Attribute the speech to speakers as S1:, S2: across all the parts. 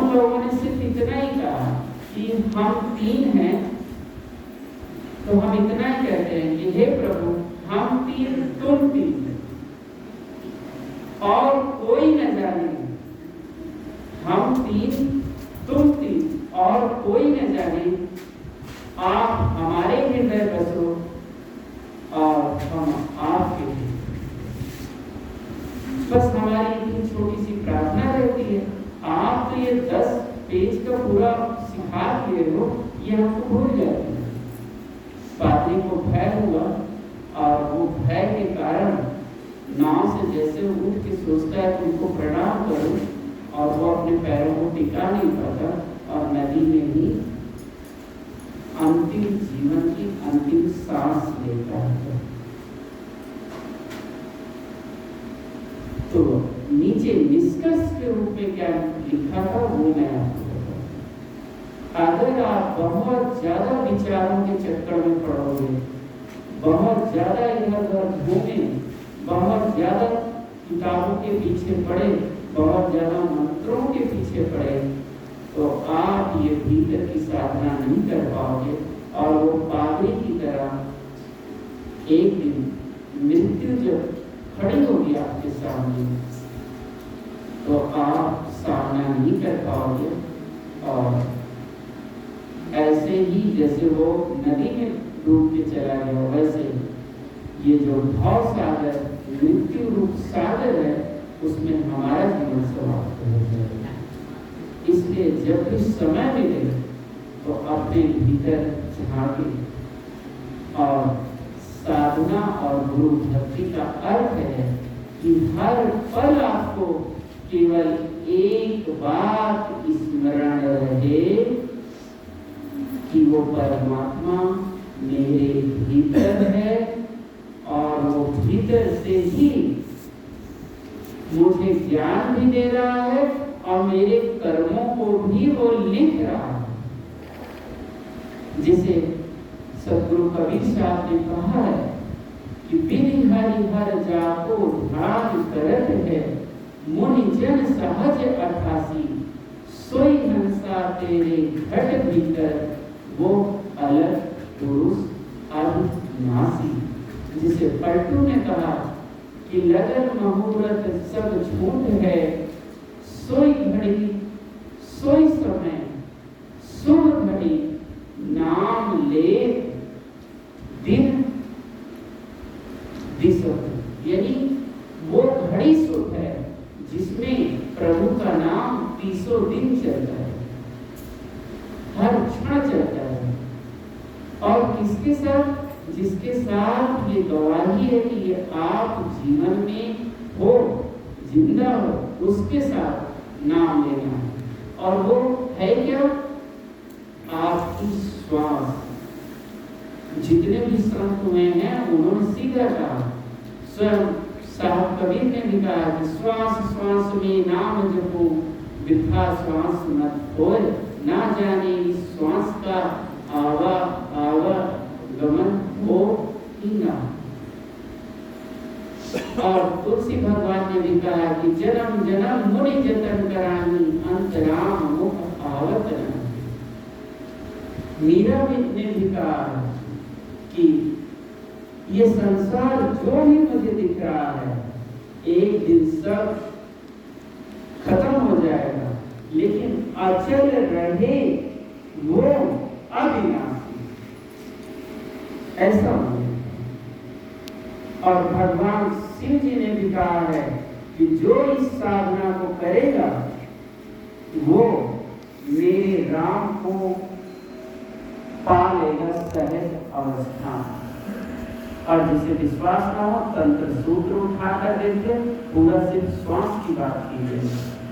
S1: उन लोगों ने सिर्फ इतना ही कहा कि हम 3 हैं, तो हम इतना ही कहते हैं कि हे प्रभु, हम 3 तुम 3 और कोई न जाने। हम 3 तुम 3 और कोई न जाने। आप हमारे हृदय बसो और हम आपके हैं। बस हमारी इतनी छोटी सी प्रार्थना रहती है। आप तो ये 10 पेज का पूरा सिखा दिए हो, ये हमको भूल जाते हैं। पादरी को भय हुआ और वो भय के कारण नाव से जैसे उठ के सोचता है तुमको प्रणाम करूं, और वो अपने पैरों को टिका नहीं पाता और नदी में ही अंतिम जीवन की अंतिम सांस लेता है। तो नीचे निष्कर्ष के रूप में क्या लिखा था वो मैं आपको बताऊं। अगर आप बहुत ज्यादा विचारों के चक्कर में पड़ोगे, बहुत ज्यादा इधर उधर घूमे, बहुत ज्यादा किताबों के पीछे पड़े, बहुत ज्यादा मंत्रों के पीछे पड़े, तो आप ये भीतर की साधना नहीं कर पाओगे और वो पागल की तरह एक दिन मृत्यु जब खड़ी होगी आपके सामने तो आप सामना नहीं कर पाओगे। और ऐसे ही जैसे वो नदी में डूब के चला गया, वैसे ये जो भाव सागर मृत्यु रूप सागर है उसमें हमारा जीवन समाप्त हो जाएगा। इसलिए जब भी समय मिले तो अपने भीतर झांके। और साधना और गुरु भक्ति का अर्थ है कि हर पल आपको केवल एक बात स्मरण रहे कि वो परमात्मा मेरे भीतर है और वो भीतर से ही मुझे ज्ञान भी दे रहा है और मेरे कर्मों को भी वो लिख रहा है। जिसे सदगुरु कबीर साहब ने कहा है कि बिनि हरि हर जाको ध्यान करत है, मुनि जन सहज अठासी, सोई हंसा तेरे घट भीतर, वो अलग पुरुष अविनाशी। जिसे पलटू ने कहा कि लगन मुहूर्त सब झूठ है, सोई घड़ी सोई समय शुभ घड़ी, नाम ले दिन दिसत। यानी वो घड़ी शुभ है जिसमें प्रभु का नाम 30 दिन चलता है, हर क्षण चलता है। और किसके साथ? जिसके साथ ये गवाही है कि ये आप जीवन में हो, जिंदा हो, उसके साथ नाम लेना है। और वो है क्या? आपकी श्वास। जितने भी संत हुए हैं उन्होंने सीधा कहा, स्वयं साहब कबीर ने भी कहा कि श्वास श्वास में नाम जपो, वृथा श्वास मत होए, ना जाने इस श्वास का आवा आवा गमन हो ही ना। और तुलसी भगवान ने भी कहा कि जन्म जन्म मुनि जतन करानी, अंतराम मुख आवत न। मीरा ने भी कहा कि ये संसार जो ही मुझे दिख रहा है एक दिन सब खत्म हो जाएगा, लेकिन अचल रहे वो अविनाशी। ऐसा हो। और भगवान शिव जी ने भी कहा है कि जो इस साधना को करेगा वो मेरे राम को पा लेगा सहज अवस्था। और जिसे विश्वास ना हो तंत्र सूत्र उठाकर देखते, पूरा सिर्फ श्वास की बात की गई।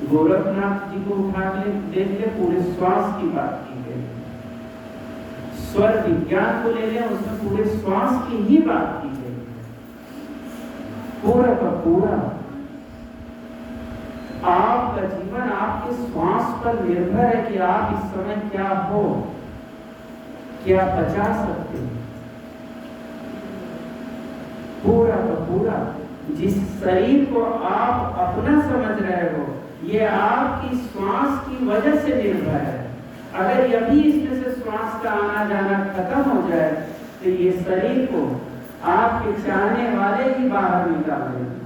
S1: गोरखनाथ जी को उठा के देखते, पूरे श्वास की बात की गई। स्वर विज्ञान को ले लें, उसमें पूरे श्वास की ही बात की गई, पूरा का पूरा। आपका जीवन आपके श्वास पर निर्भर है कि आप इस समय क्या हो, क्या बचा सकते हैं। पूरा का पूरा जिस शरीर को आप अपना समझ रहे हो ये आपकी श्वास की वजह से निर्भर है। अगर यदि इसमें से श्वास का आना जाना खत्म हो जाए तो ये शरीर को आपके चाहने वाले ही बाहर निकाल देंगे,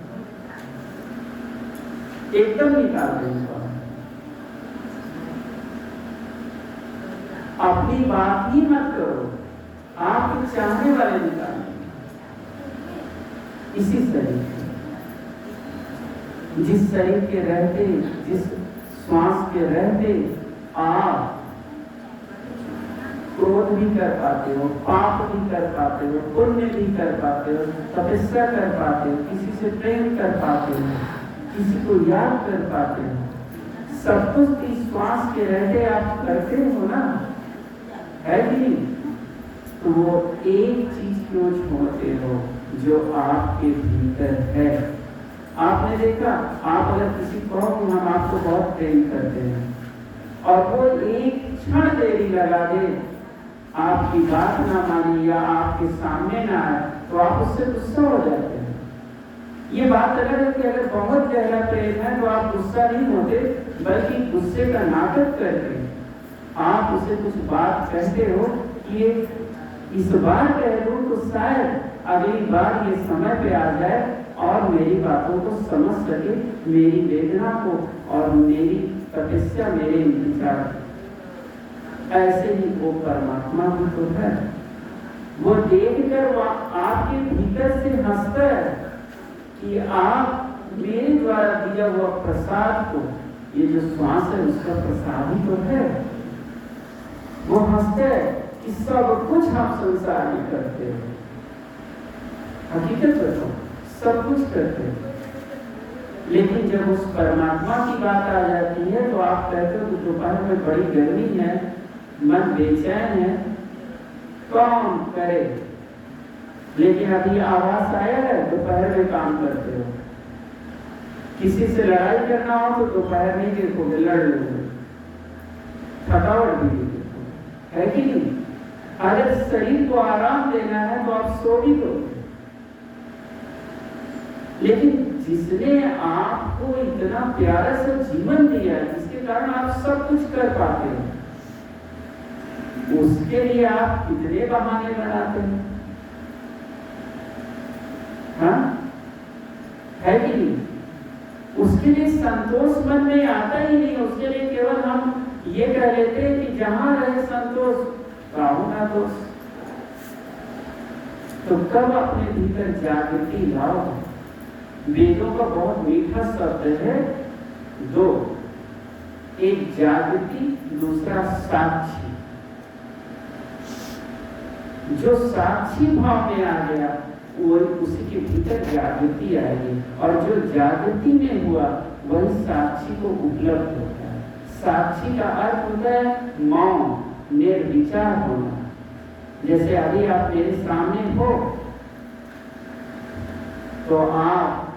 S1: एकदम निकाल देंगे बाहर। अपनी बात ही मत करो, आपके चाहने वाले निकाल देंगे। इसी शरीर, जिस शरीर के रहते, जिस श्वास के रहते आप क्रोध भी कर पाते हो, पाप भी कर पाते हो, पुण्य भी कर पाते हो, तपस्या कर पाते हो, किसी से प्रेम कर पाते हो, किसी को याद कर पाते हो, सब कुछ इस श्वास के रहते आप करते हो ना, है कि नहीं? तो वो एक चीज क्यों छोड़ते हो जो आपके भीतर है। आपने देखा, आप अगर किसी को हम आपको बहुत प्रेम करते हैं और वो एक क्षण देरी लगा दे, आपकी बात ना मानी या आपके सामने ना आए, तो आप उससे गुस्सा हो जाते हैं। ये बात अलग है कि अगर बहुत गहरा प्रेम है तो आप गुस्सा नहीं होते, बल्कि गुस्से का नाटक करके आप उसे कुछ बात कहते हो कि इस बार कह दूं तो शायद अगली बार ये समय पे आ जाए और मेरी बातों को समझ सके, मेरी वेदना को और मेरी तपस्या, मेरे इंतजार। ऐसे ही वो परमात्मा भी तो है। वो देखकर वो आपके भीतर से हंसता है कि आप मेरे द्वारा दिया हुआ प्रसाद को, ये जो श्वास है उसका प्रसाद ही तो है। वो हंसता है कि सब कुछ हम संसार में करते हैं, हकीकत बताओ सब कुछ करते हैं, लेकिन जब उस परमात्मा की बात आ जाती है तो आप कहते हो कि दोपहर में बड़ी गर्मी है, मन बेचैन है, कौन करे। लेकिन अभी आवाज आया है, दोपहर में काम करते हो। किसी से लड़ाई करना हो तो दोपहर नहीं देखोगे, लड़ लोगे, थकावट भी नहीं देखोगे, है कि नहीं? अगर शरीर को आराम देना है तो आप सो भी लोगे। लेकिन जिसने आपको इतना प्यारा सा जीवन दिया है, जिसके कारण आप सब कुछ कर पाते हो, उसके लिए आप कितने बहाने बनाते हैं, हाँ? है कि नहीं? उसके लिए संतोष मन में आता ही नहीं। उसके लिए केवल हम ये कह लेते हैं कि जहां रहे संतोष, काहू ना दोष। तो कब अपने भीतर जागृति लाओ। वेदों का बहुत मीठा शब्द है दो, एक जागृति, दूसरा साक्षी। जो साक्षी भाव में आ गया वो उसी के भीतर जागृति आएगी, और जो जागृति में हुआ वही साक्षी को उपलब्ध होता है। साक्षी का अर्थ होता है मौन, निर्विचार होना। जैसे अभी आप मेरे सामने हो तो आप